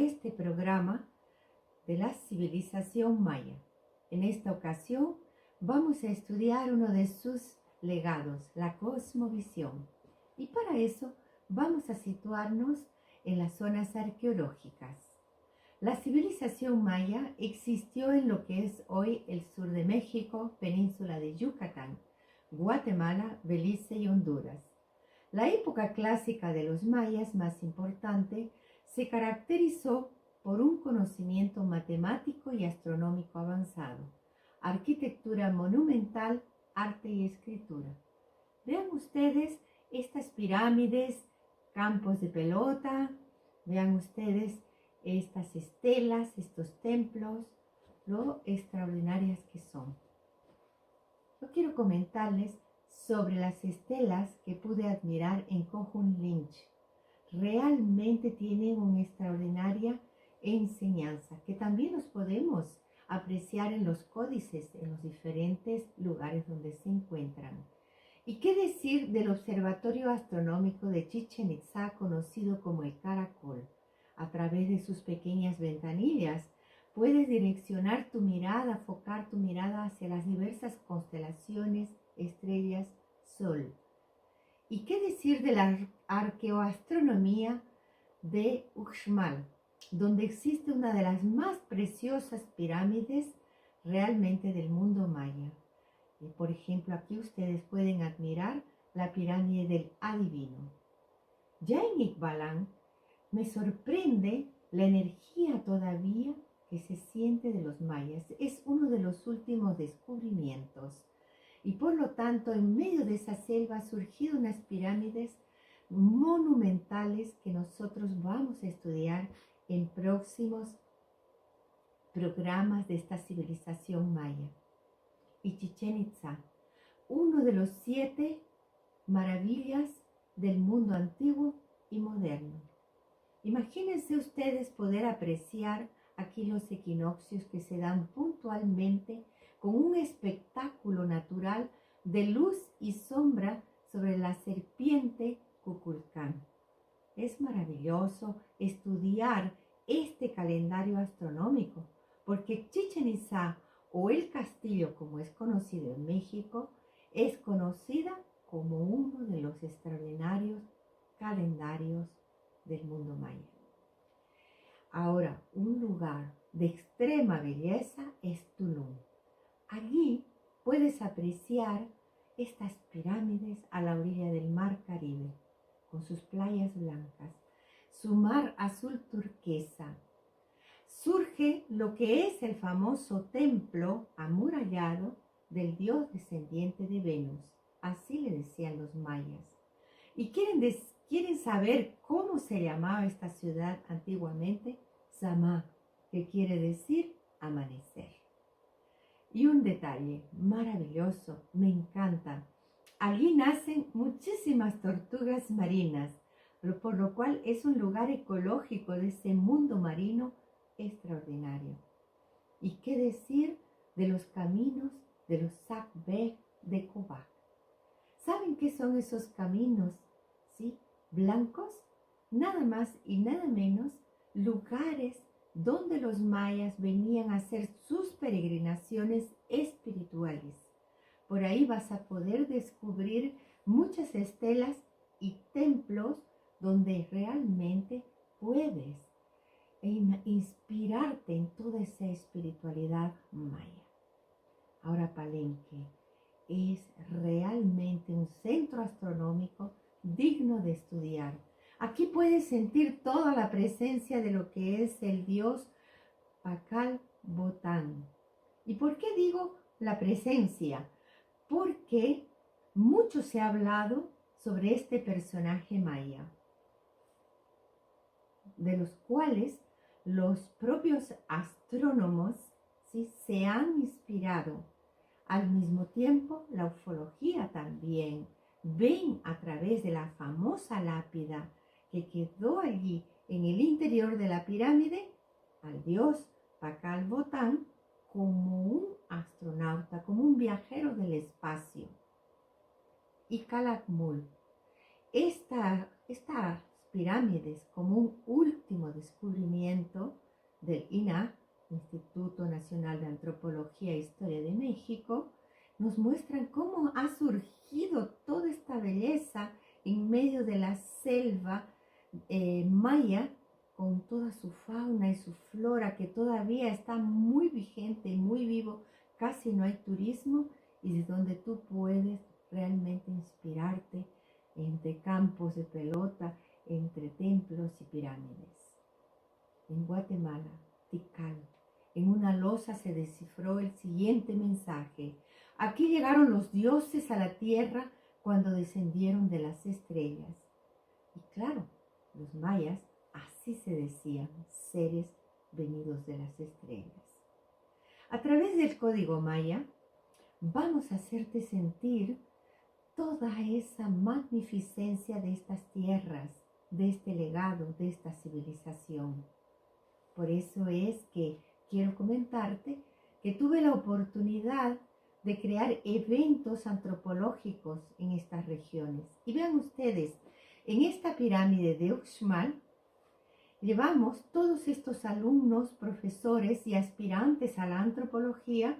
este programa de la civilización maya. En esta ocasión vamos a estudiar uno de sus legados, la cosmovisión. Y para eso vamos a situarnos en las zonas arqueológicas. La civilización maya existió en lo que es hoy el sur de México, península de Yucatán, Guatemala, Belice y Honduras. La época clásica de los mayas más importante se caracterizó por un conocimiento matemático y astronómico avanzado, arquitectura monumental, arte y escritura. Vean ustedes estas pirámides, campos de pelota, vean ustedes estas estelas, estos templos, lo extraordinarias que son. Yo quiero comentarles sobre las estelas que pude admirar en Kohun Lynch. Realmente tienen una extraordinaria enseñanza que también los podemos apreciar en los códices, en los diferentes lugares donde se encuentran. ¿Y qué decir del observatorio astronómico de Chichén Itzá, conocido como el Caracol? A través de sus pequeñas ventanillas puedes direccionar tu mirada, enfocar tu mirada hacia las diversas constelaciones, estrellas, sol. ¿Y qué decir de la arqueoastronomía de Uxmal, donde existe una de las más preciosas pirámides realmente del mundo maya? Por ejemplo, aquí ustedes pueden admirar la pirámide del Adivino. Ya en Iqbalán me sorprende la energía todavía que se siente de los mayas. Es uno de los últimos descubrimientos. Y por lo tanto, en medio de esa selva han surgido unas pirámides monumentales que nosotros vamos a estudiar en próximos programas de esta civilización maya. Y Chichén Itzá, uno de los 7 maravillas del mundo antiguo y moderno. Imagínense ustedes poder apreciar aquí los equinoccios que se dan puntualmente con un espectáculo natural de luz y sombra sobre la serpiente Kukulcán. Es maravilloso estudiar este calendario astronómico, porque Chichén Itzá, o el castillo como es conocido en México, es conocida como uno de los extraordinarios calendarios del mundo maya. Ahora, un lugar de extrema belleza es Tulum. Allí puedes apreciar estas pirámides a la orilla del mar Caribe, con sus playas blancas, su mar azul turquesa. Surge lo que es el famoso templo amurallado del dios descendiente de Venus, así le decían los mayas. ¿Y quieren saber cómo se llamaba esta ciudad antiguamente? Samá, que quiere decir amanecer. Y un detalle maravilloso, me encanta. Allí nacen muchísimas tortugas marinas, por lo cual es un lugar ecológico de ese mundo marino extraordinario. ¿Y qué decir de los caminos de los Sakbeh de Kobac? ¿Saben qué son esos caminos, sí, blancos? Nada más y nada menos lugares donde los mayas venían a hacer sus peregrinaciones espirituales. Por ahí vas a poder descubrir muchas estelas y templos donde realmente puedes inspirarte en toda esa espiritualidad maya. Ahora Palenque es realmente un centro astronómico digno de estudiar. Aquí puedes sentir toda la presencia de lo que es el dios Pacal Botán. ¿Y por qué digo la presencia? Porque mucho se ha hablado sobre este personaje maya, de los cuales los propios astrónomos, ¿sí?, se han inspirado. Al mismo tiempo, la ufología también ven a través de la famosa lápida que quedó allí en el interior de la pirámide al dios Pacal Botán como un astronauta, como un viajero del espacio. Y Calakmul, estas pirámides como un último descubrimiento del INAH, Instituto Nacional de Antropología e Historia de México, nos muestran cómo ha surgido toda esta belleza en medio de la selva maya, con toda su fauna y su flora que todavía está muy vigente y muy vivo. Casi no hay turismo y de donde tú puedes realmente inspirarte entre campos de pelota, entre templos y pirámides. En Guatemala, Tikal, en una losa se descifró el siguiente mensaje: aquí llegaron los dioses a la tierra cuando descendieron de las estrellas. Y claro, los mayas así se decían, seres venidos de las estrellas. A través del código maya vamos a hacerte sentir toda esa magnificencia de estas tierras, de este legado, de esta civilización. Por eso es que quiero comentarte que tuve la oportunidad de crear eventos antropológicos en estas regiones. Y vean ustedes, en esta pirámide de Uxmal, llevamos todos estos alumnos, profesores y aspirantes a la antropología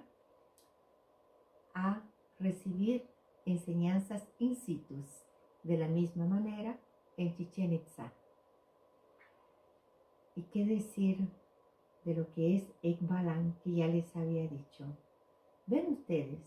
a recibir enseñanzas in situ, de la misma manera en Chichén Itzá. ¿Y qué decir de lo que es Ekbalan, que ya les había dicho? Ven ustedes,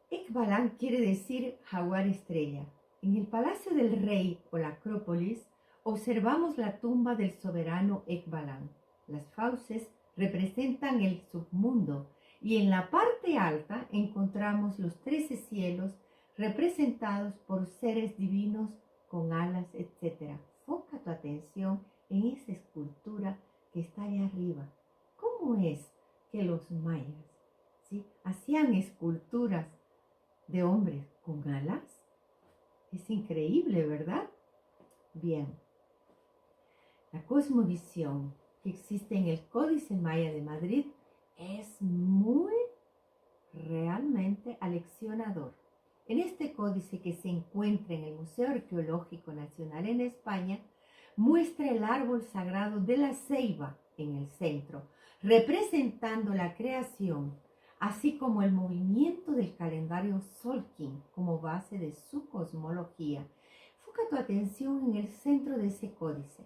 Ekbalan quiere decir jaguar estrella. En el palacio del rey o la Acrópolis observamos la tumba del soberano Ekbalan. Las fauces representan el submundo y en la parte alta encontramos los 13 cielos representados por seres divinos con alas, etc. Foca tu atención en esa escultura que está allá arriba. ¿Cómo es que los mayas, ¿sí?, hacían esculturas de hombres con alas? Es increíble, ¿verdad? Bien. La cosmovisión que existe en el Códice Maya de Madrid es muy realmente aleccionador. En este códice, que se encuentra en el Museo Arqueológico Nacional en España, muestra el árbol sagrado de la ceiba en el centro, representando la creación, así como el movimiento del calendario Solkin como base de su cosmología. Foca tu atención en el centro de ese códice.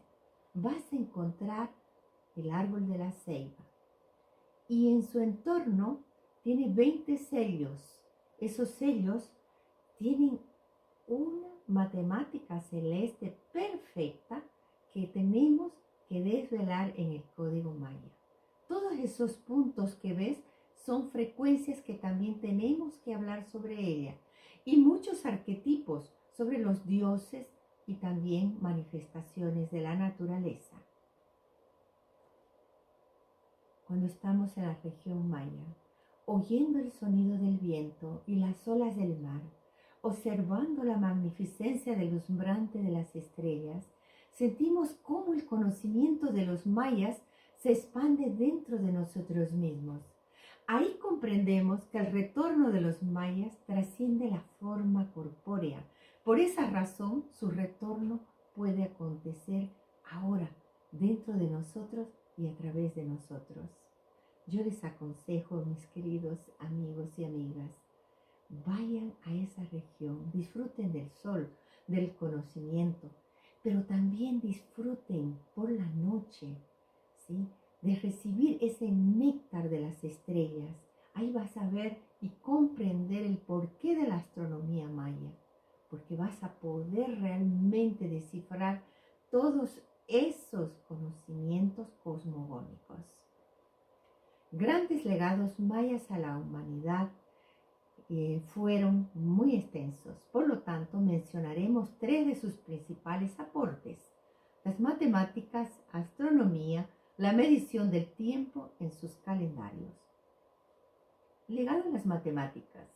Vas a encontrar el árbol de la ceiba y en su entorno tiene 20 sellos. Esos sellos tienen una matemática celeste perfecta que tenemos que desvelar en el código maya. Todos esos puntos que ves son frecuencias que también tenemos que hablar sobre ella, y muchos arquetipos sobre los dioses y también manifestaciones de la naturaleza. Cuando estamos en la región maya, oyendo el sonido del viento y las olas del mar, observando la magnificencia deslumbrante de las estrellas, sentimos cómo el conocimiento de los mayas se expande dentro de nosotros mismos. Ahí comprendemos que el retorno de los mayas trasciende la forma corpórea. Por esa razón, su retorno puede acontecer ahora, dentro de nosotros y a través de nosotros. Yo les aconsejo, mis queridos amigos y amigas, vayan a esa región, disfruten del sol, del conocimiento, pero también disfruten por la noche, ¿sí?, de recibir ese néctar de las estrellas. Ahí vas a ver y comprender el porqué de la astronomía maya, porque vas a poder realmente descifrar todos esos conocimientos cosmogónicos. Grandes legados mayas a la humanidad fueron muy extensos. Por lo tanto, mencionaremos 3 de sus principales aportes: las matemáticas, astronomía, la medición del tiempo en sus calendarios. Legado a las matemáticas.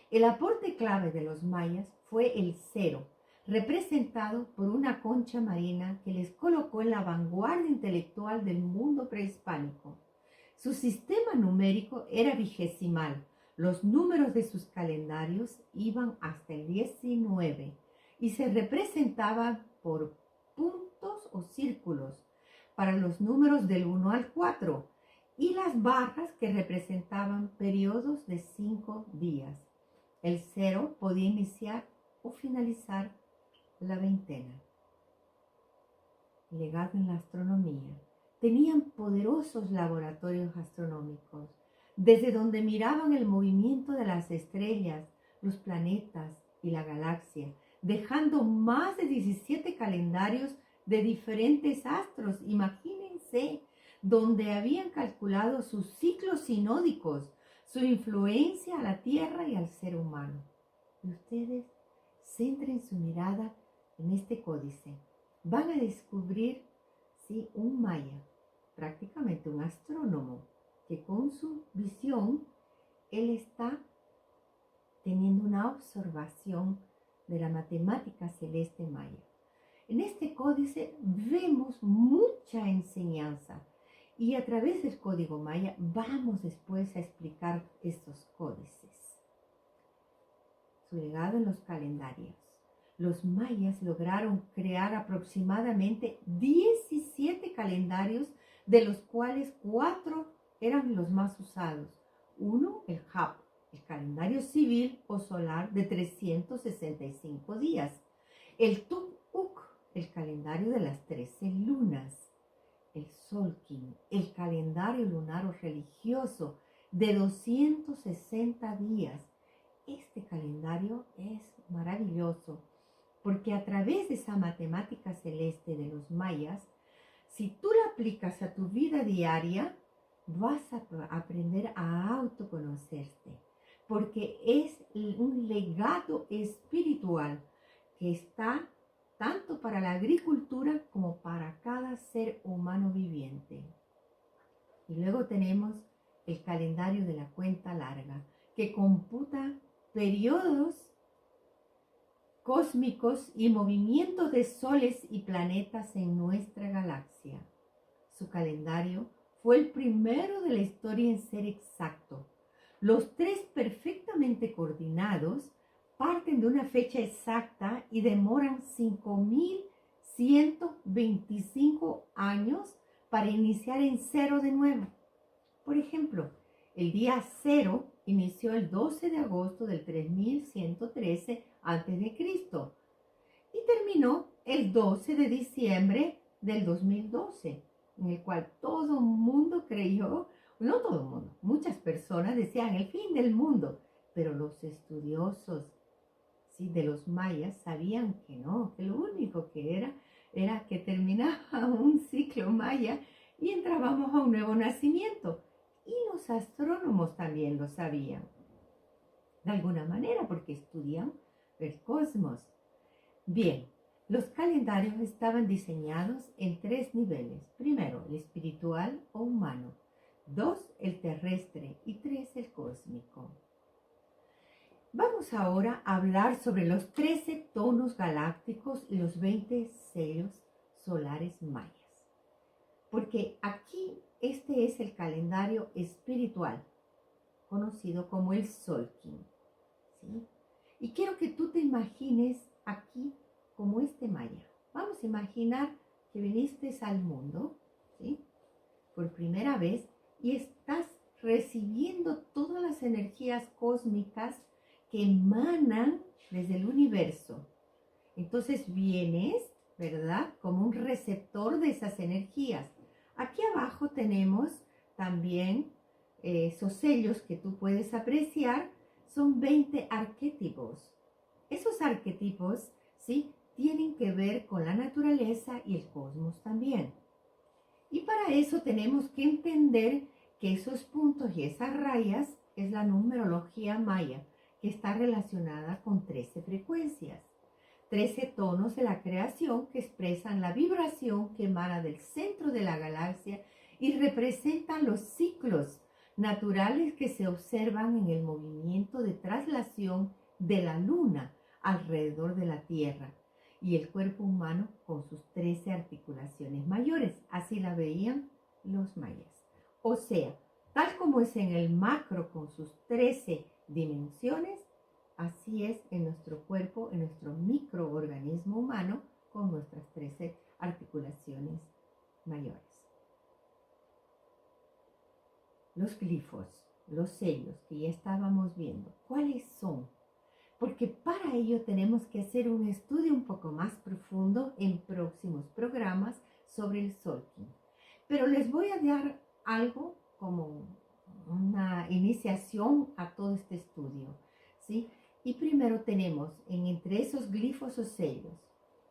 El aporte clave de los mayas fue el cero, representado por una concha marina que les colocó en la vanguardia intelectual del mundo prehispánico. Su sistema numérico era vigesimal. Los números de sus calendarios iban hasta el 19 y se representaban por puntos o círculos para los números del 1 al 4 y las barras que representaban periodos de 5 días. El 0 podía iniciar o finalizar la veintena. Legado en la astronomía. Tenían poderosos laboratorios astronómicos, desde donde miraban el movimiento de las estrellas, los planetas y la galaxia, dejando más de 17 calendarios de diferentes astros. Imagínense, donde habían calculado sus ciclos sinódicos, su influencia a la Tierra y al ser humano. Y ustedes centren su mirada en este códice. Van a descubrir, sí, un maya, prácticamente un astrónomo, que con su visión, él está teniendo una observación de la matemática celeste maya. En este códice vemos mucha enseñanza y a través del código maya vamos después a explicar estos códices. Su legado en los calendarios. Los mayas lograron crear aproximadamente 17 calendarios, de los cuales 4 eran los más usados. Uno, el Hap, el calendario civil o solar de 365 días. El Tuk-Uk, el calendario de las 13 lunas. El Solkin, el calendario lunar o religioso de 260 días. Este calendario es maravilloso porque a través de esa matemática celeste de los mayas, si tú la aplicas a tu vida diaria, vas a aprender a autoconocerte, porque es un legado espiritual que está tanto para la agricultura como para cada ser humano viviente. Y luego tenemos el calendario de la cuenta larga, que computa periodos cósmicos y movimientos de soles y planetas en nuestra galaxia. Su calendario fue el primero de la historia en ser exacto. Los 3 perfectamente coordinados parten de una fecha exacta y demoran 5.125 años para iniciar en 0 de nuevo. Por ejemplo, el día 0 inició el 12 de agosto del 3113 a.C. y terminó el 12 de diciembre del 2012, en el cual todo el mundo creyó, no todo el mundo, muchas personas decían el fin del mundo, pero los estudiosos, ¿sí?, de los mayas sabían que no, que lo único que era que terminaba un ciclo maya y entrábamos a un nuevo nacimiento. Y los astrónomos también lo sabían, de alguna manera, porque estudian el cosmos. Bien, los calendarios estaban diseñados en 3 niveles. Primero, el espiritual o humano. 2, el terrestre. Y 3, el cósmico. Vamos ahora a hablar sobre los 13 tonos galácticos y los 20 sellos solares mayas. Porque aquí este es el calendario espiritual, conocido como el Solkin, ¿sí? Y quiero que tú te imagines aquí como este maya. Vamos a imaginar que viniste al mundo, ¿sí?, por primera vez y estás recibiendo todas las energías cósmicas que emanan desde el universo. Entonces vienes, ¿verdad?, como un receptor de esas energías. Aquí abajo tenemos también esos sellos que tú puedes apreciar. Son 20 arquetipos. Esos arquetipos, ¿sí?, tienen que ver con la naturaleza y el cosmos también. Y para eso tenemos que entender que esos puntos y esas rayas es la numerología maya, que está relacionada con 13 frecuencias. 13 tonos de la creación que expresan la vibración que emana del centro de la galaxia y representan los ciclos naturales que se observan en el movimiento de traslación de la luna alrededor de la Tierra y el cuerpo humano con sus 13 articulaciones mayores. Así la veían los mayas. O sea, tal como es en el macro con sus 13 dimensiones, así es en nuestro cuerpo, en nuestro microorganismo humano, con nuestras 13 los sellos que ya estábamos viendo, ¿cuáles son? Porque para ello tenemos que hacer un estudio un poco más profundo en próximos programas sobre el Solking. Pero les voy a dar algo como una iniciación a todo este estudio, ¿sí? Y primero tenemos entre esos glifos o sellos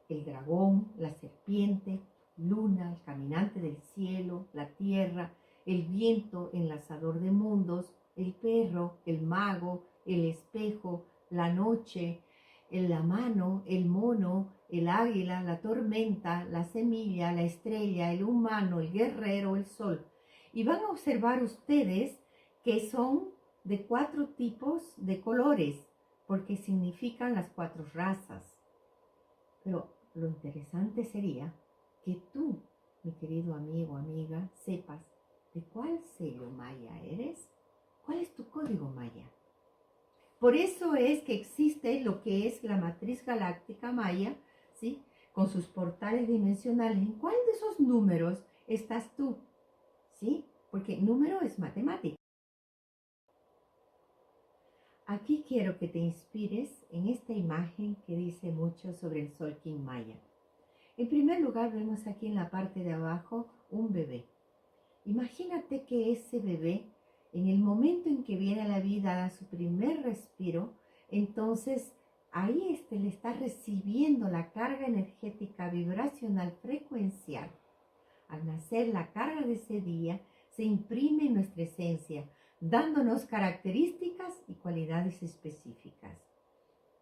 el dragón, la serpiente, luna, el caminante del cielo, la tierra, el viento enlazador de mundos, el perro, el mago, el espejo, la noche, la mano, el mono, el águila, la tormenta, la semilla, la estrella, el humano, el guerrero, el sol. Y van a observar ustedes que son de 4 tipos de colores, porque significan las 4 razas. Pero lo interesante sería que tú, mi querido amigo o amiga, sepas de cuál sello maya eres, cuál es tu código maya. Por eso es que existe lo que es la matriz galáctica maya, ¿sí? Con sus portales dimensionales. ¿En cuál de esos números estás tú? ¿Sí? Porque número es matemática. Aquí quiero que te inspires en esta imagen que dice mucho sobre el Solking maya. En primer lugar, vemos aquí en la parte de abajo un bebé. Imagínate que ese bebé, en el momento en que viene a la vida, da su primer respiro, entonces ahí le está recibiendo la carga energética vibracional frecuencial. Al nacer, la carga de ese día se imprime en nuestra esencia, dándonos características y cualidades específicas.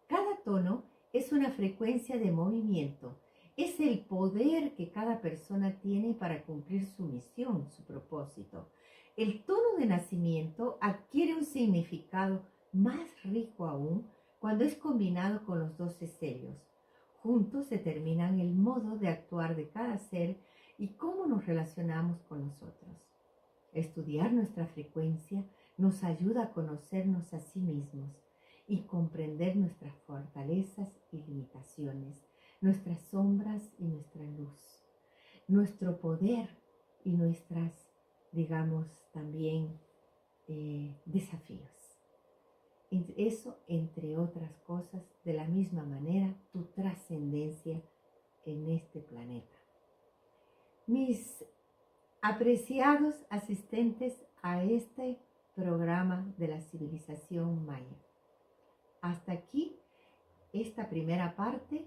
Cada tono es una frecuencia de movimiento. Es el poder que cada persona tiene para cumplir su misión, su propósito. El tono de nacimiento adquiere un significado más rico aún cuando es combinado con los 12 sellos. Juntos determinan el modo de actuar de cada ser y cómo nos relacionamos con nosotros. Estudiar nuestra frecuencia nos ayuda a conocernos a sí mismos y comprender nuestras fortalezas y limitaciones, nuestras sombras y nuestra luz, nuestro poder y nuestras, digamos, también desafíos. Eso, entre otras cosas, de la misma manera, tu trascendencia en este planeta. Mis apreciados asistentes a este programa de la civilización maya. Hasta aquí esta primera parte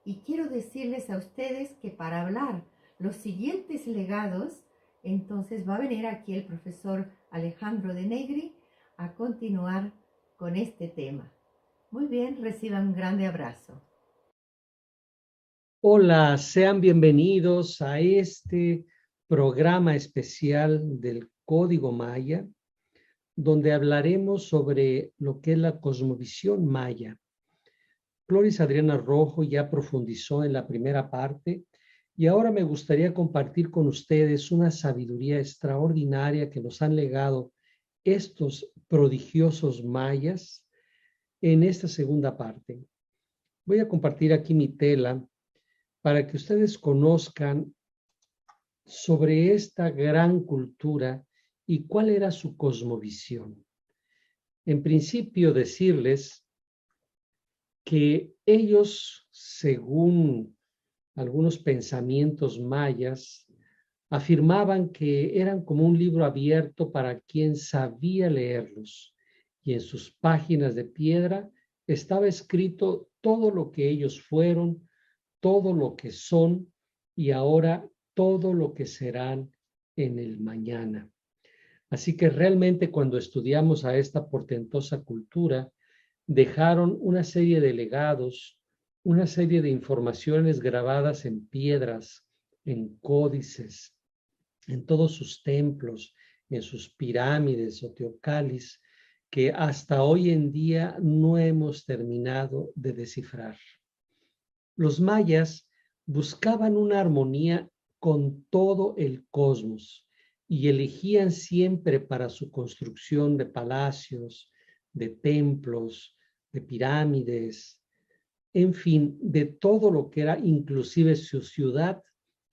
y quiero decirles a ustedes que para hablar los siguientes legados, entonces va a venir aquí el profesor Alejandro de Negri a continuar con este tema. Muy bien, reciban un grande abrazo. Hola, sean bienvenidos a este programa especial del Código Maya, donde hablaremos sobre lo que es la cosmovisión maya. Floris Adriana Rojo ya profundizó en la primera parte y ahora me gustaría compartir con ustedes una sabiduría extraordinaria que nos han legado estos prodigiosos mayas en esta segunda parte. Voy a compartir aquí mi tela para que ustedes conozcan sobre esta gran cultura y cuál era su cosmovisión. En principio, decirles que ellos, según algunos pensamientos mayas, afirmaban que eran como un libro abierto para quien sabía leerlos, y en sus páginas de piedra estaba escrito todo lo que ellos fueron, todo lo que son y ahora todo lo que serán en el mañana. Así que realmente cuando estudiamos a esta portentosa cultura, dejaron una serie de legados, una serie de informaciones grabadas en piedras, en códices, en todos sus templos, en sus pirámides o teocalis, que hasta hoy en día no hemos terminado de descifrar. Los mayas buscaban una armonía con todo el cosmos y elegían siempre para su construcción de palacios, de templos, de pirámides, en fin, de todo lo que era inclusive su ciudad,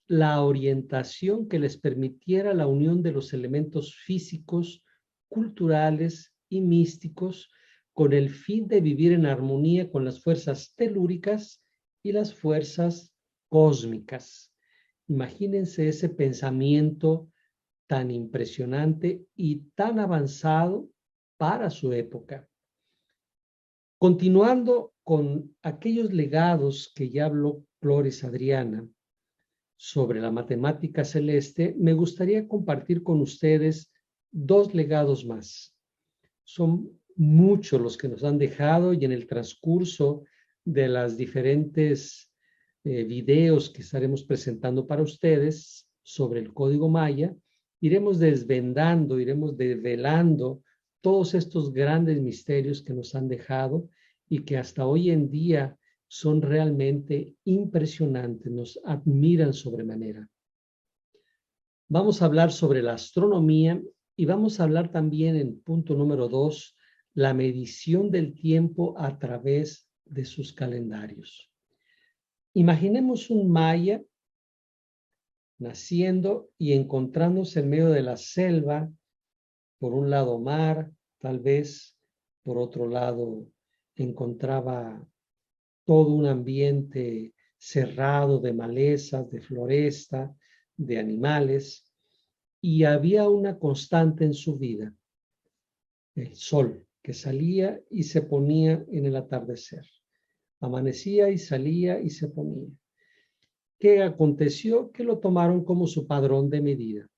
la orientación que les permitiera la unión de los elementos físicos culturales y místicos con el fin de vivir en armonía con las fuerzas telúricas y las fuerzas cósmicas. Imagínense ese pensamiento tan impresionante y tan avanzado para su época. Continuando con aquellos legados que ya habló Flores Adriana sobre la matemática celeste, me gustaría compartir con ustedes dos legados más. Son muchos los que nos han dejado y en el transcurso de las diferentes videos que estaremos presentando para ustedes sobre el código maya, iremos desvendando, iremos develando todos estos grandes misterios que nos han dejado y que hasta hoy en día son realmente impresionantes, nos admiran sobremanera. Vamos a hablar sobre la astronomía y vamos a hablar también en punto número 2, la medición del tiempo a través de sus calendarios. Imaginemos un maya naciendo y encontrándose en medio de la selva, por un lado mar, tal vez, por otro lado encontraba todo un ambiente cerrado de malezas, de floresta, de animales, y había una constante en su vida, el sol, que salía y se ponía en el atardecer. Amanecía y salía y se ponía. ¿Qué aconteció? Que lo tomaron como su padrón de medida.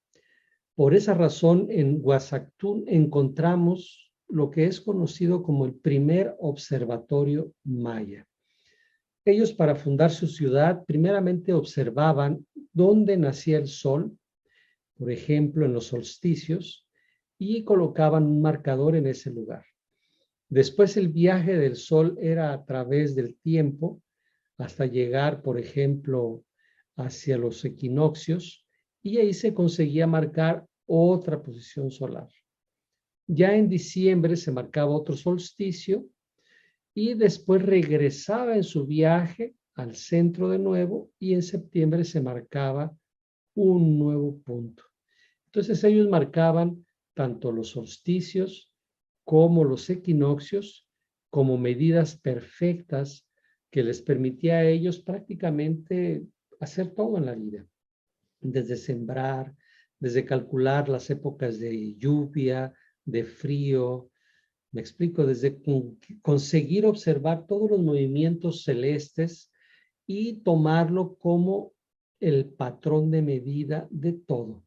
Por esa razón, en Guasactún encontramos lo que es conocido como el primer observatorio maya. Ellos, para fundar su ciudad, primeramente observaban dónde nacía el sol, por ejemplo, en los solsticios, y colocaban un marcador en ese lugar. Después el viaje del sol era a través del tiempo hasta llegar, por ejemplo, hacia los equinoccios, y ahí se conseguía marcar otra posición solar. Ya en diciembre se marcaba otro solsticio y después regresaba en su viaje al centro de nuevo y en septiembre se marcaba un nuevo punto. Entonces ellos marcaban tanto los solsticios como los equinoccios como medidas perfectas que les permitía a ellos prácticamente hacer todo en la vida, desde sembrar, desde calcular las épocas de lluvia, de frío, me explico, desde conseguir observar todos los movimientos celestes y tomarlo como el patrón de medida de todo.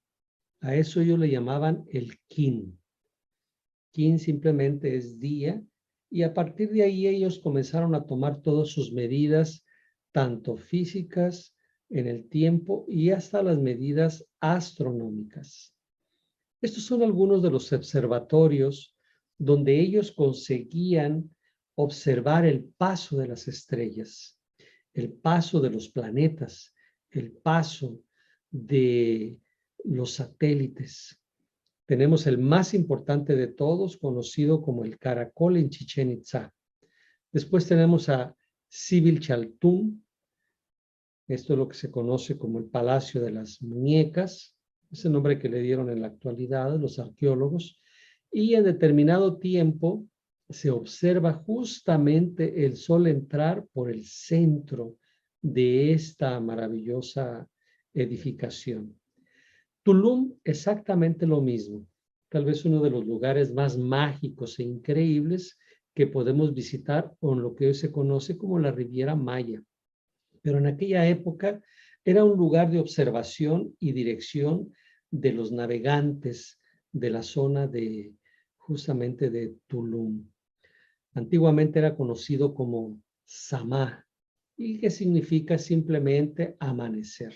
A eso ellos le llamaban el kin. Kin simplemente es día, y a partir de ahí ellos comenzaron a tomar todas sus medidas, tanto físicas en el tiempo y hasta las medidas astronómicas. Estos son algunos de los observatorios donde ellos conseguían observar el paso de las estrellas, el paso de los planetas, el paso de los satélites. Tenemos el más importante de todos, conocido como el Caracol en Chichén Itzá. Después tenemos a Sibil Chaltún. Esto es lo que se conoce como el Palacio de las Muñecas. Es el nombre que le dieron en la actualidad los arqueólogos. Y en determinado tiempo se observa justamente el sol entrar por el centro de esta maravillosa edificación. Tulum, exactamente lo mismo. Tal vez uno de los lugares más mágicos e increíbles que podemos visitar con lo que hoy se conoce como la Riviera Maya. Pero en aquella época era un lugar de observación y dirección de los navegantes de la zona de justamente de Tulum. Antiguamente era conocido como Samá, y que significa simplemente amanecer.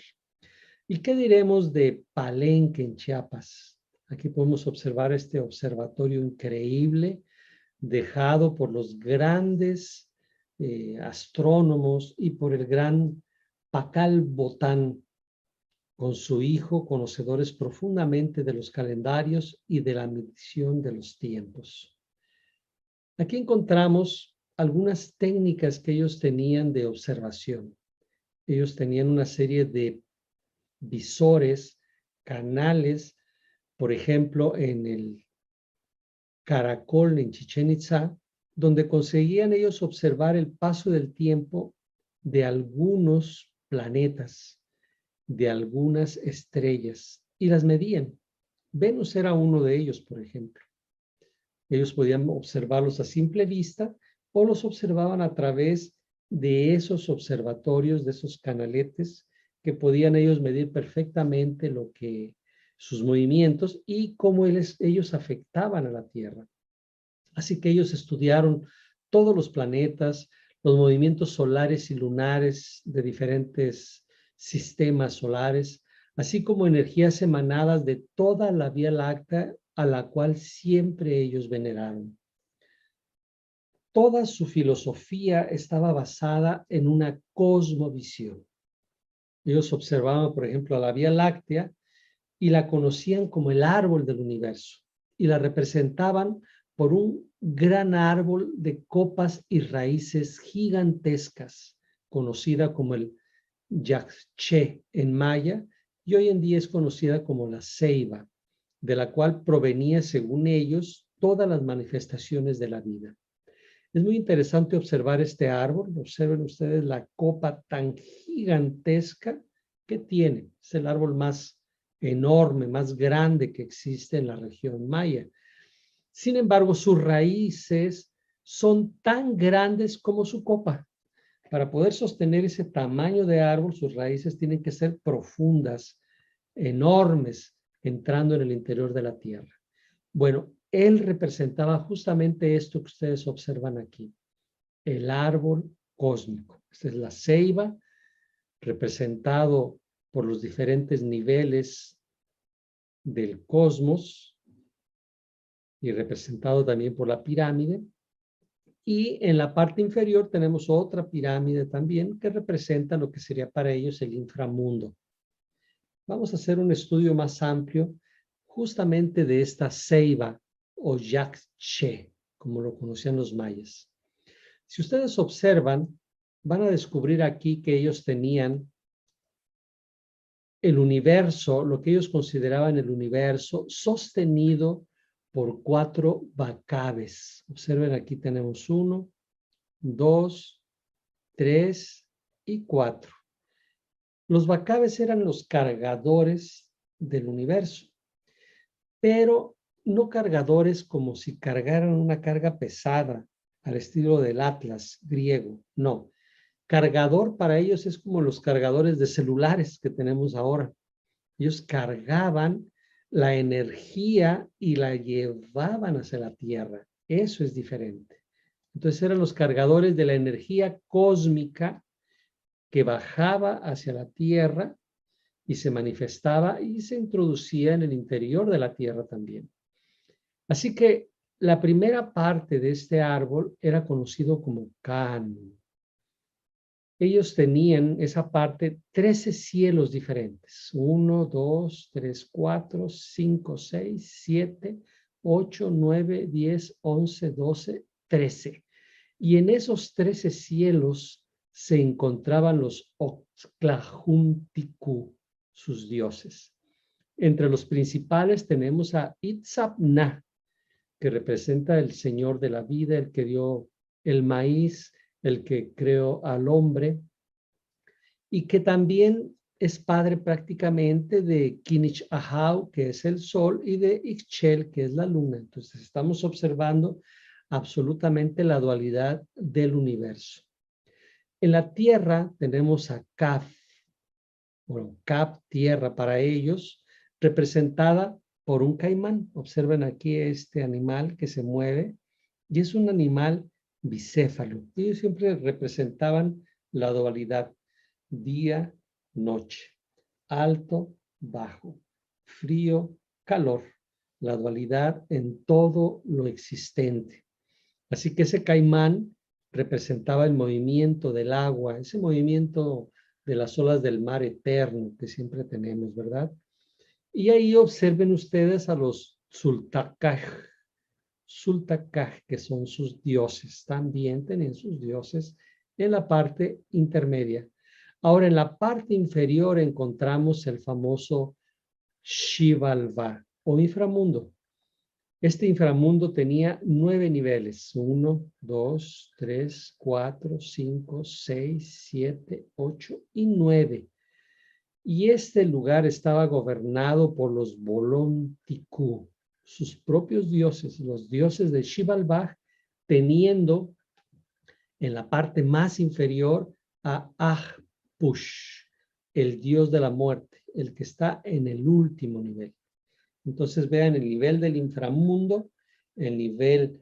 ¿Y qué diremos de Palenque en Chiapas? Aquí podemos observar este observatorio increíble dejado por los grandes astrónomos y por el gran Pacal Botán con su hijo, conocedores profundamente de los calendarios y de la medición de los tiempos. Aquí encontramos algunas técnicas que ellos tenían de observación. Ellos tenían una serie de visores, canales, por ejemplo, en el Caracol en Chichén Itzá, donde conseguían ellos observar el paso del tiempo de algunos planetas, de algunas estrellas, y las medían. Venus era uno de ellos, por ejemplo. Ellos podían observarlos a simple vista o los observaban a través de esos observatorios, de esos canaletes, que podían ellos medir perfectamente sus movimientos y cómo ellos afectaban a la Tierra. Así que ellos estudiaron todos los planetas, los movimientos solares y lunares de diferentes sistemas solares, así como energías emanadas de toda la Vía Láctea a la cual siempre ellos veneraron. Toda su filosofía estaba basada en una cosmovisión. Ellos observaban, por ejemplo, a la Vía Láctea y la conocían como el árbol del universo y la representaban por un gran árbol de copas y raíces gigantescas, conocida como el Yaxche en maya, y hoy en día es conocida como la ceiba, de la cual provenía, según ellos, todas las manifestaciones de la vida. Es muy interesante observar este árbol. Observen ustedes la copa tan gigantesca que tiene. Es el árbol más enorme, más grande que existe en la región maya. Sin embargo, sus raíces son tan grandes como su copa. Para poder sostener ese tamaño de árbol, sus raíces tienen que ser profundas, enormes, entrando en el interior de la tierra. Bueno, él representaba justamente esto que ustedes observan aquí, el árbol cósmico. Esta es la ceiba, representado por los diferentes niveles del cosmos y representado también por la pirámide. Y en la parte inferior tenemos otra pirámide también que representa lo que sería para ellos el inframundo. Vamos a hacer un estudio más amplio justamente de esta ceiba o Yaxche, como lo conocían los mayas. Si ustedes observan, van a descubrir aquí que ellos tenían el universo, lo que ellos consideraban el universo, sostenido por 4 bacabes. Observen, aquí tenemos 1, 2, 3 y 4. Los bacabes eran los cargadores del universo, pero no cargadores como si cargaran una carga pesada al estilo del Atlas griego, no. Cargador para ellos es como los cargadores de celulares que tenemos ahora. Ellos cargaban la energía y la llevaban hacia la tierra. Eso es diferente. Entonces eran los cargadores de la energía cósmica que bajaba hacia la tierra y se manifestaba y se introducía en el interior de la tierra también. Así que la primera parte de este árbol era conocido como Can. Ellos tenían esa parte 13 cielos diferentes. 1, 2, 3, 4, 5, 6, 7, 8, 9, 10, 11, 12, 13. Y en esos 13 cielos se encontraban los Oxtlajuntiku, sus dioses. Entre los principales tenemos a Itzapna, que representa el Señor de la vida, el que dio el maíz, el que creó al hombre, y que también es padre prácticamente de Kinich Ahau, que es el sol, y de Ixchel, que es la luna. Entonces estamos observando absolutamente la dualidad del universo. En la tierra tenemos a Kaf, bueno, Kaf, tierra para ellos, representada por un caimán. Observen aquí este animal que se mueve, y es un animal bicéfalo. Ellos siempre representaban la dualidad, día, noche, alto, bajo, frío, calor, la dualidad en todo lo existente. Así que ese caimán representaba el movimiento del agua, ese movimiento de las olas del mar eterno que siempre tenemos, ¿verdad? Y ahí observen ustedes a los Sultakaj, que son sus dioses. También tenían sus dioses en la parte intermedia. Ahora, en la parte inferior encontramos el famoso Xibalbá o inframundo. Este inframundo tenía 9 niveles. 1, 2, 3, 4, 5, 6, 7, 8 y 9. Y este lugar estaba gobernado por los Bolon Tiku, sus propios dioses, los dioses de Xibalbaj, teniendo en la parte más inferior a Ahpush, el dios de la muerte, el que está en el último nivel. Entonces vean el nivel del inframundo, el nivel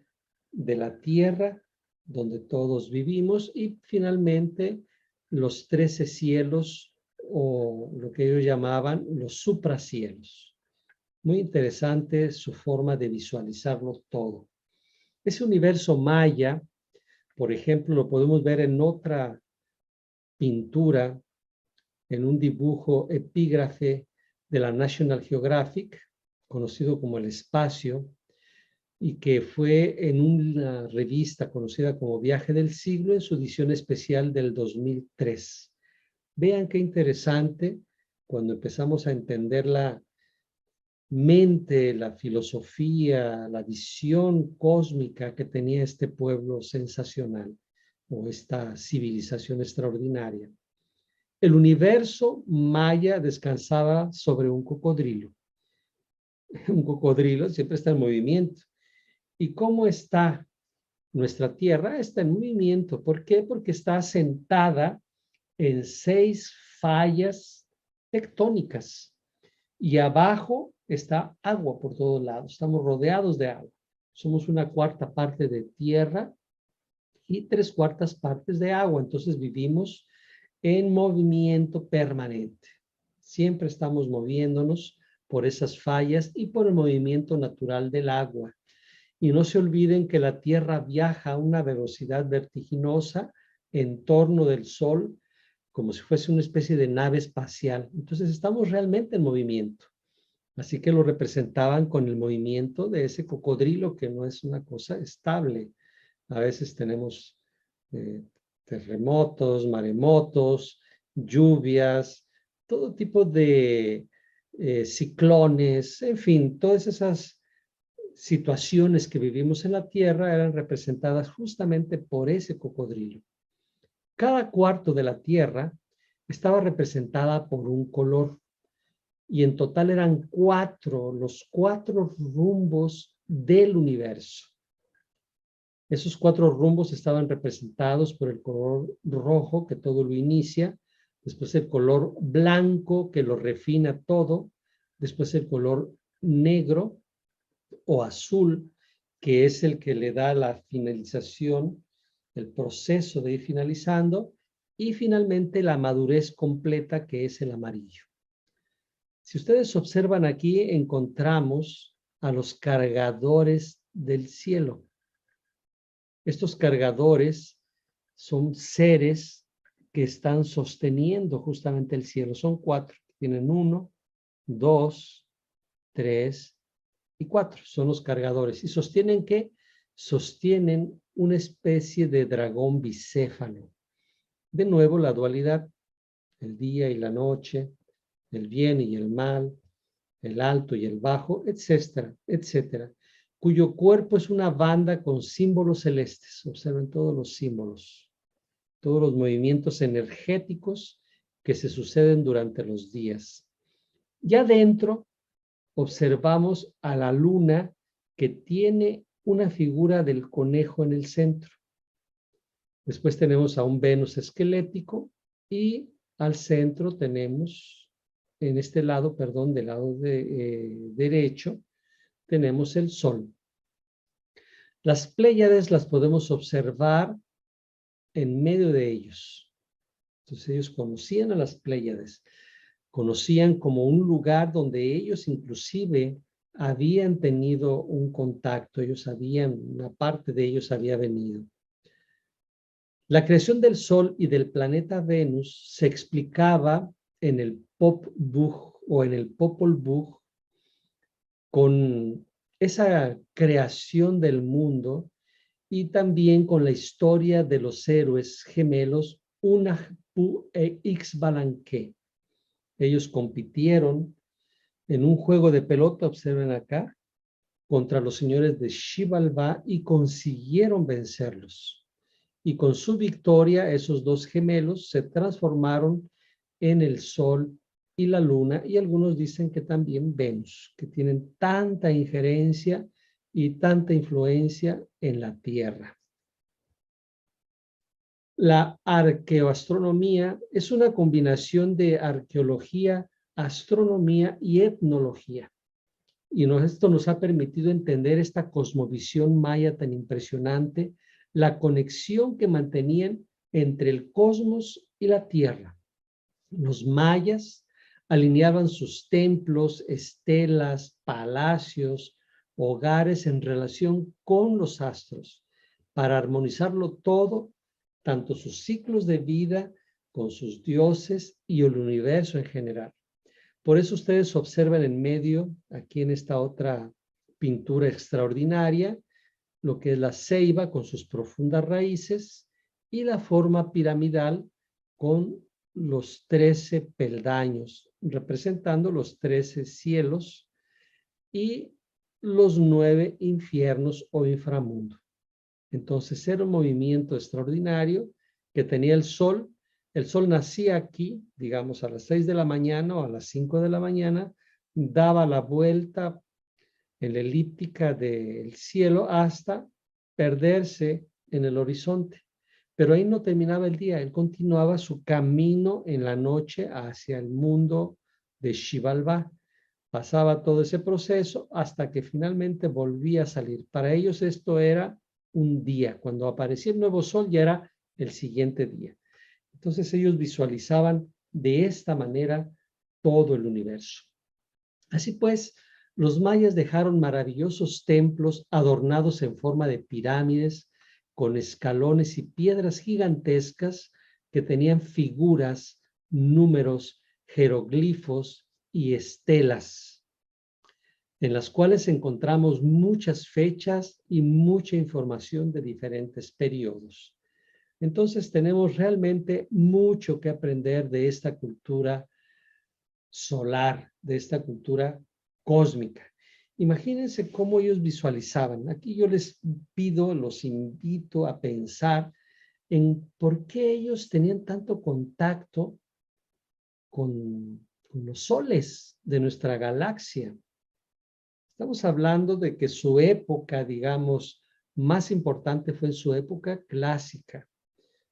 de la tierra, donde todos vivimos, y finalmente los 13 cielos, o lo que ellos llamaban los supracielos. Muy interesante su forma de visualizarlo todo. Ese universo maya, por ejemplo, lo podemos ver en otra pintura, en un dibujo epígrafe de la National Geographic, conocido como El Espacio, y que fue en una revista conocida como Viaje del Siglo en su edición especial del 2003. Vean qué interesante cuando empezamos a entender la mente, la filosofía, la visión cósmica que tenía este pueblo sensacional o esta civilización extraordinaria. El universo maya descansaba sobre un cocodrilo. Un cocodrilo siempre está en movimiento. ¿Y cómo está nuestra Tierra? Está en movimiento. ¿Por qué? Porque está asentada en 6 fallas tectónicas. Y abajo está agua por todos lados. Estamos rodeados de agua. Somos 1/4 parte de tierra y 3/4 partes de agua. Entonces vivimos en movimiento permanente. Siempre estamos moviéndonos por esas fallas y por el movimiento natural del agua. Y no se olviden que la Tierra viaja a una velocidad vertiginosa en torno del Sol, como si fuese una especie de nave espacial. Entonces estamos realmente en movimiento. Así que lo representaban con el movimiento de ese cocodrilo, que no es una cosa estable. A veces tenemos terremotos, maremotos, lluvias, todo tipo de ciclones, en fin, todas esas situaciones que vivimos en la Tierra eran representadas justamente por ese cocodrilo. Cada cuarto de la Tierra estaba representada por un color y en total eran 4, los 4 rumbos del universo. Esos 4 rumbos estaban representados por el color rojo, que todo lo inicia, después el color blanco, que lo refina todo, después el color negro o azul, que es el que le da la finalización, el proceso de ir finalizando, y finalmente la madurez completa, que es el amarillo. Si ustedes observan aquí, encontramos a los cargadores del cielo. Estos cargadores son seres que están sosteniendo justamente el cielo. Son 4. Tienen 1, 2, 3 y 4. Son los cargadores. ¿Y sostienen qué? Sostienen una especie de dragón bicéfalo. De nuevo, la dualidad, el día y la noche, el bien y el mal, el alto y el bajo, etcétera, etcétera, cuyo cuerpo es una banda con símbolos celestes. Observen todos los símbolos, todos los movimientos energéticos que se suceden durante los días. Ya dentro observamos a la luna, que tiene una figura del conejo en el centro. Después tenemos a un Venus esquelético y al centro tenemos, en este lado, perdón, del lado derecho, tenemos el Sol. Las Pléyades las podemos observar en medio de ellos. Entonces ellos conocían a las Pléyades, conocían como un lugar donde ellos inclusive habían tenido un contacto, ellos sabían, una parte de ellos había venido. La creación del Sol y del planeta Venus se explicaba en el Popol Vuh o en el Popol Vuh con esa creación del mundo y también con la historia de los héroes gemelos Unahpu e Ixbalanque. Ellos compitieron en un juego de pelota, observen acá, contra los señores de Xibalbá y consiguieron vencerlos. Y con su victoria, esos dos gemelos se transformaron en el Sol y la Luna, y algunos dicen que también Venus, que tienen tanta injerencia y tanta influencia en la Tierra. La arqueoastronomía es una combinación de arqueología, astronomía y etnología. Y esto nos ha permitido entender esta cosmovisión maya tan impresionante, la conexión que mantenían entre el cosmos y la Tierra. Los mayas alineaban sus templos, estelas, palacios, hogares en relación con los astros para armonizarlo todo, tanto sus ciclos de vida con sus dioses y el universo en general. Por eso ustedes observan en medio, aquí en esta otra pintura extraordinaria, lo que es la ceiba con sus profundas raíces y la forma piramidal con los 13 peldaños, representando los 13 cielos y los 9 infiernos o inframundo. Entonces era un movimiento extraordinario que tenía el sol. El sol nacía aquí, digamos a las 6 de la mañana o a las 5 de la mañana, daba la vuelta en la elíptica del cielo hasta perderse en el horizonte. Pero ahí no terminaba el día, él continuaba su camino en la noche hacia el mundo de Xibalbá. Pasaba todo ese proceso hasta que finalmente volvía a salir. Para ellos esto era un día. Cuando aparecía el nuevo sol ya era el siguiente día. Entonces ellos visualizaban de esta manera todo el universo. Así pues, los mayas dejaron maravillosos templos adornados en forma de pirámides, con escalones y piedras gigantescas que tenían figuras, números, jeroglifos y estelas, en las cuales encontramos muchas fechas y mucha información de diferentes periodos. Entonces tenemos realmente mucho que aprender de esta cultura solar, de esta cultura cósmica. Imagínense cómo ellos visualizaban. Aquí yo les pido, los invito a pensar en por qué ellos tenían tanto contacto con los soles de nuestra galaxia. Estamos hablando de que su época, digamos, más importante fue en su época clásica,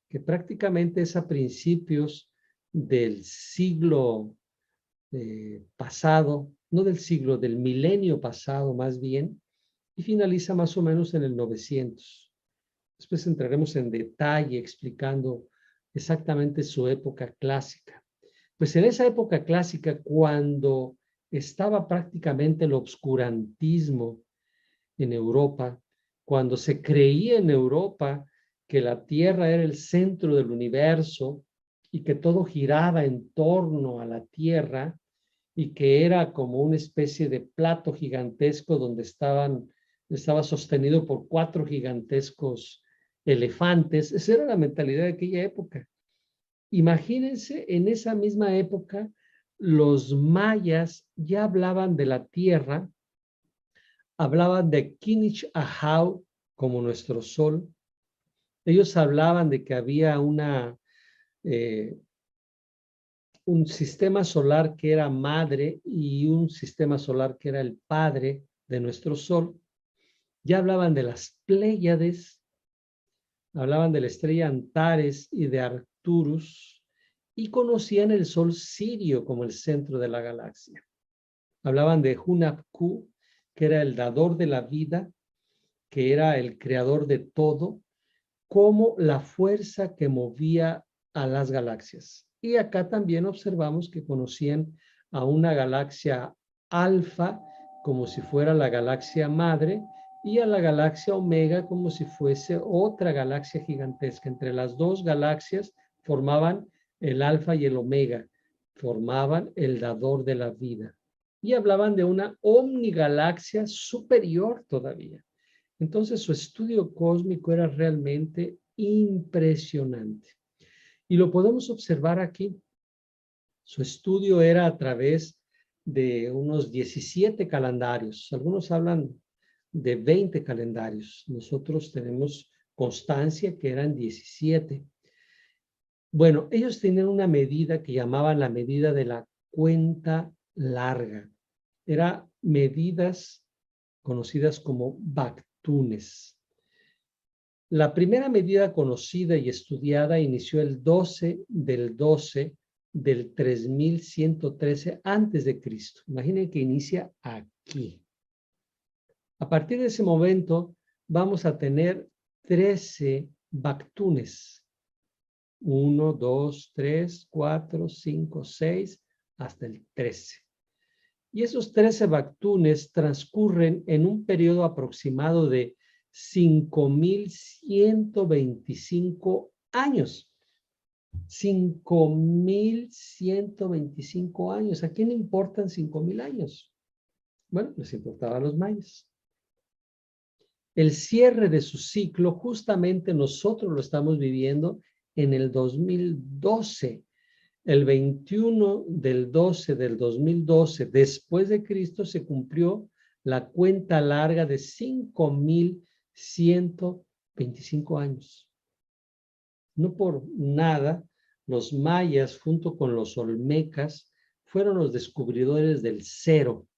que prácticamente es a principios del siglo pasado, no del siglo, del milenio pasado más bien, y finaliza más o menos en el 900. Después entraremos en detalle explicando exactamente su época clásica. Pues en esa época clásica, cuando estaba prácticamente el obscurantismo en Europa, cuando se creía en Europa que la Tierra era el centro del universo y que todo giraba en torno a la Tierra y que era como una especie de plato gigantesco donde estaba sostenido por 4 gigantescos elefantes. Esa era la mentalidad de aquella época. Imagínense, en esa misma época, los mayas ya hablaban de la Tierra, hablaban de Kinich Ahau como nuestro sol. Ellos hablaban de que había un sistema solar que era madre y un sistema solar que era el padre de nuestro sol. Ya hablaban de las Pléyades, hablaban de la estrella Antares y de Arcturus, y conocían el sol Sirio como el centro de la galaxia. Hablaban de Hunahpu, que era el dador de la vida, que era el creador de todo, como la fuerza que movía a las galaxias. Y acá también observamos que conocían a una galaxia alfa como si fuera la galaxia madre y a la galaxia omega como si fuese otra galaxia gigantesca. Entre las dos galaxias formaban el alfa y el omega, formaban el dador de la vida. Y hablaban de una omnigalaxia superior todavía. Entonces su estudio cósmico era realmente impresionante. Y lo podemos observar aquí. Su estudio era a través de unos 17 calendarios. Algunos hablan de 20 calendarios. Nosotros tenemos constancia que eran 17. Bueno, ellos tenían una medida que llamaban la medida de la cuenta larga. Eran medidas conocidas como bactunes. La primera medida conocida y estudiada inició el 12 del 3113 antes de Cristo. Imaginen que inicia aquí. A partir de ese momento vamos a tener 13 bactunes. 1, 2, 3, 4, 5, 6, hasta el 13. Y esos 13 bactunes transcurren en un periodo aproximado de 5.125 años. 5.125 años. ¿A quién le importan 5.000 años? Bueno, les importaba a los mayas. El cierre de su ciclo, justamente nosotros lo estamos viviendo en el 2012. El 21 del 12 del 2012, después de Cristo, se cumplió la cuenta larga de 5.125 años. No por nada, los mayas, junto con los olmecas, fueron los descubridores del cero.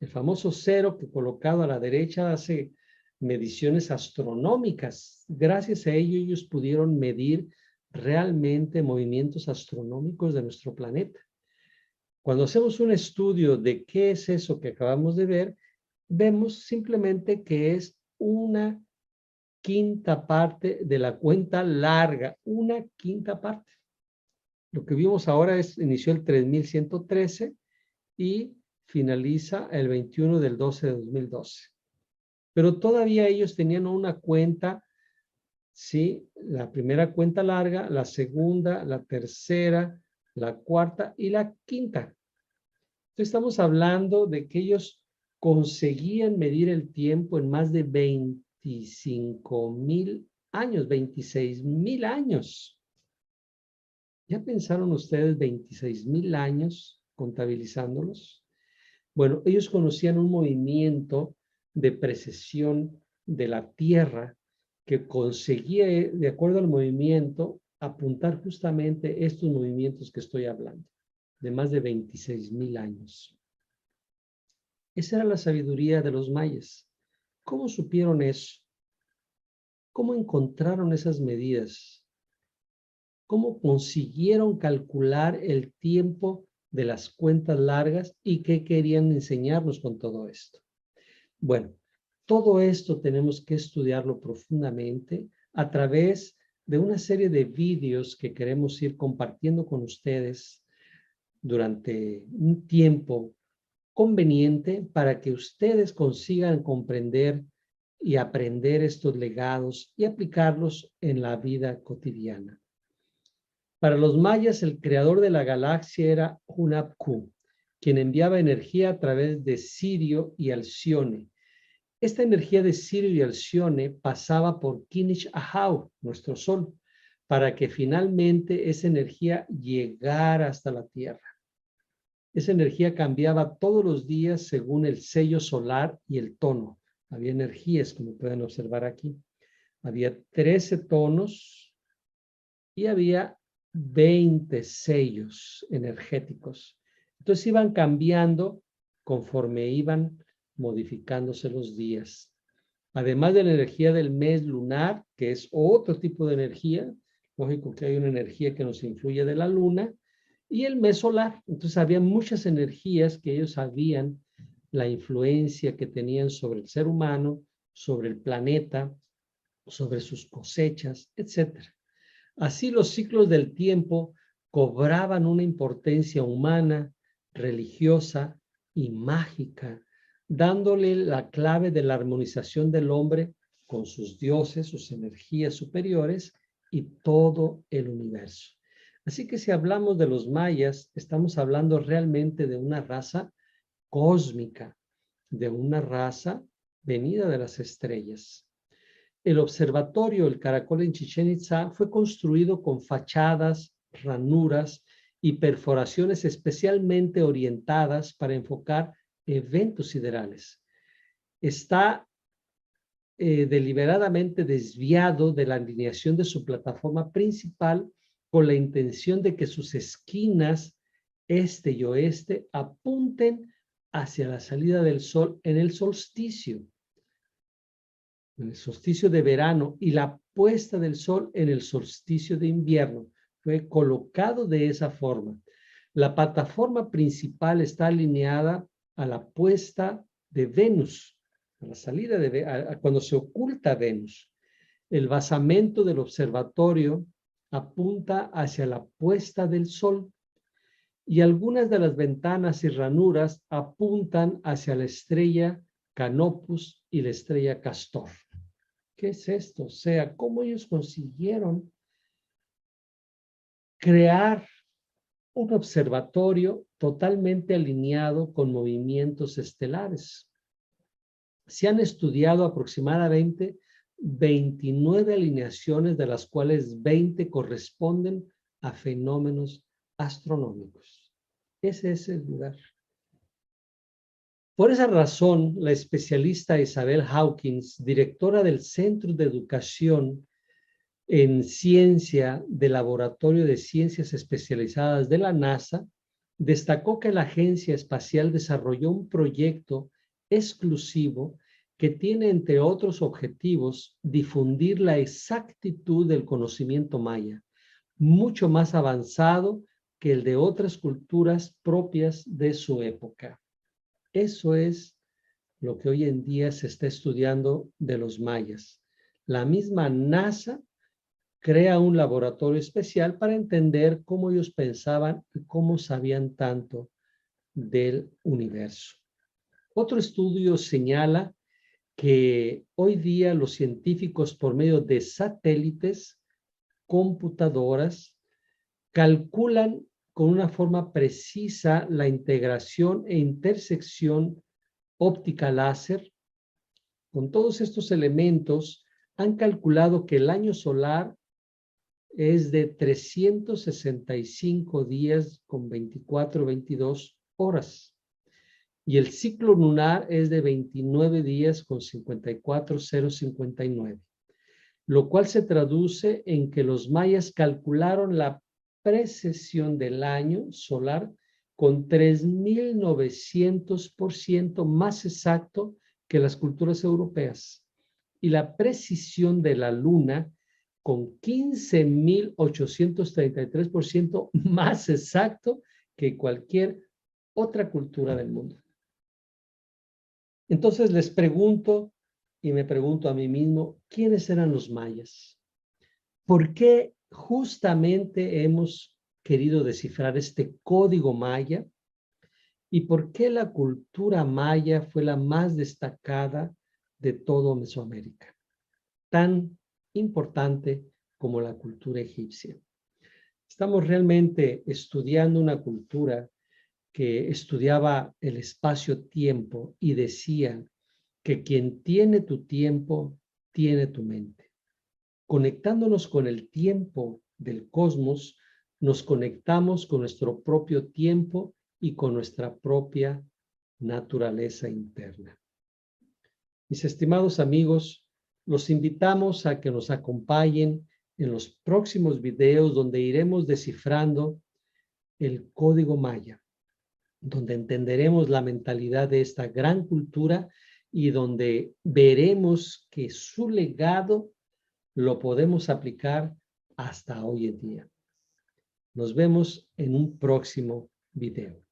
El famoso cero que colocado a la derecha hace mediciones astronómicas. Gracias a ello ellos pudieron medir realmente movimientos astronómicos de nuestro planeta. Cuando hacemos un estudio de qué es eso que acabamos de ver, vemos simplemente que es una quinta parte de la cuenta larga, una quinta parte. Lo que vimos ahora inició el 3113 y finaliza el 21 del 12 de 2012. Pero todavía ellos tenían una cuenta, ¿sí? La primera cuenta larga, la segunda, la tercera, la cuarta y la quinta. Entonces estamos hablando de que ellos conseguían medir el tiempo en más de 25.000 años, 26.000 años. ¿Ya pensaron ustedes 26.000 años contabilizándolos? Bueno, ellos conocían un movimiento de precesión de la Tierra que conseguía, de acuerdo al movimiento, apuntar justamente estos movimientos que estoy hablando, de más de 26.000 años. Esa era la sabiduría de los mayas. ¿Cómo supieron eso? ¿Cómo encontraron esas medidas? ¿Cómo consiguieron calcular el tiempo de las cuentas largas y qué querían enseñarnos con todo esto? Bueno, todo esto tenemos que estudiarlo profundamente a través de una serie de vídeos que queremos ir compartiendo con ustedes durante un tiempo conveniente para que ustedes consigan comprender y aprender estos legados y aplicarlos en la vida cotidiana. Para los mayas, el creador de la galaxia era Hunabku, quien enviaba energía a través de Sirio y Alcione. Esta energía de Sirio y Alcione pasaba por Kinish Ahau, nuestro sol, para que finalmente esa energía llegara hasta la Tierra. Esa energía cambiaba todos los días según el sello solar y el tono. Había energías, como pueden observar aquí. Había 13 tonos y había 20 sellos energéticos. Entonces iban cambiando conforme iban modificándose los días. Además de la energía del mes lunar, que es otro tipo de energía, lógico que hay una energía que nos influye de la luna, y el mes solar. Entonces había muchas energías que ellos sabían la influencia que tenían sobre el ser humano, sobre el planeta, sobre sus cosechas, etc. Así los ciclos del tiempo cobraban una importancia humana, religiosa y mágica, dándole la clave de la armonización del hombre con sus dioses, sus energías superiores y todo el universo. Así que si hablamos de los mayas, estamos hablando realmente de una raza cósmica, de una raza venida de las estrellas. El observatorio, el Caracol en Chichén Itzá, fue construido con fachadas, ranuras y perforaciones especialmente orientadas para enfocar eventos siderales. está deliberadamente desviado de la alineación de su plataforma principal con la intención de que sus esquinas este y oeste apunten hacia la salida del sol en el solsticio de verano y la puesta del sol en el solsticio de invierno. Fue colocado de esa forma. La plataforma principal está alineada a la puesta de Venus, a la salida de cuando se oculta Venus. El basamento del observatorio apunta hacia la puesta del sol y algunas de las ventanas y ranuras apuntan hacia la estrella Canopus y la estrella Castor. ¿Qué es esto? O sea, ¿cómo ellos consiguieron crear un observatorio totalmente alineado con movimientos estelares? Se han estudiado aproximadamente 29 alineaciones, de las cuales 20 corresponden a fenómenos astronómicos. Ese es el lugar. Por esa razón, la especialista Isabel Hawkins, directora del Centro de Educación en Ciencia del Laboratorio de Ciencias Especializadas de la NASA, destacó que la Agencia Espacial desarrolló un proyecto exclusivo que tiene, entre otros objetivos, difundir la exactitud del conocimiento maya, mucho más avanzado que el de otras culturas propias de su época. Eso es lo que hoy en día se está estudiando de los mayas. La misma NASA crea un laboratorio especial para entender cómo ellos pensaban y cómo sabían tanto del universo. Otro estudio señala que hoy día los científicos, por medio de satélites, computadoras, calculan con una forma precisa la integración e intersección óptica láser. Con todos estos elementos, han calculado que el año solar es de 365 días con 22 horas. Y el ciclo lunar es de 29 días con 54,059. Lo cual se traduce en que los mayas calcularon la precesión del año solar con 3.900% más exacto que las culturas europeas. Y la precisión de la luna con 15.833% más exacto que cualquier otra cultura del mundo. Entonces les pregunto, y me pregunto a mí mismo, ¿quiénes eran los mayas? ¿Por qué justamente hemos querido descifrar este código maya? ¿Y por qué la cultura maya fue la más destacada de todo Mesoamérica? Tan importante como la cultura egipcia. Estamos realmente estudiando una cultura que estudiaba el espacio-tiempo y decía que quien tiene tu tiempo, tiene tu mente. Conectándonos con el tiempo del cosmos, nos conectamos con nuestro propio tiempo y con nuestra propia naturaleza interna. Mis estimados amigos, los invitamos a que nos acompañen en los próximos videos donde iremos descifrando el código maya, donde entenderemos la mentalidad de esta gran cultura y donde veremos que su legado lo podemos aplicar hasta hoy en día. Nos vemos en un próximo video.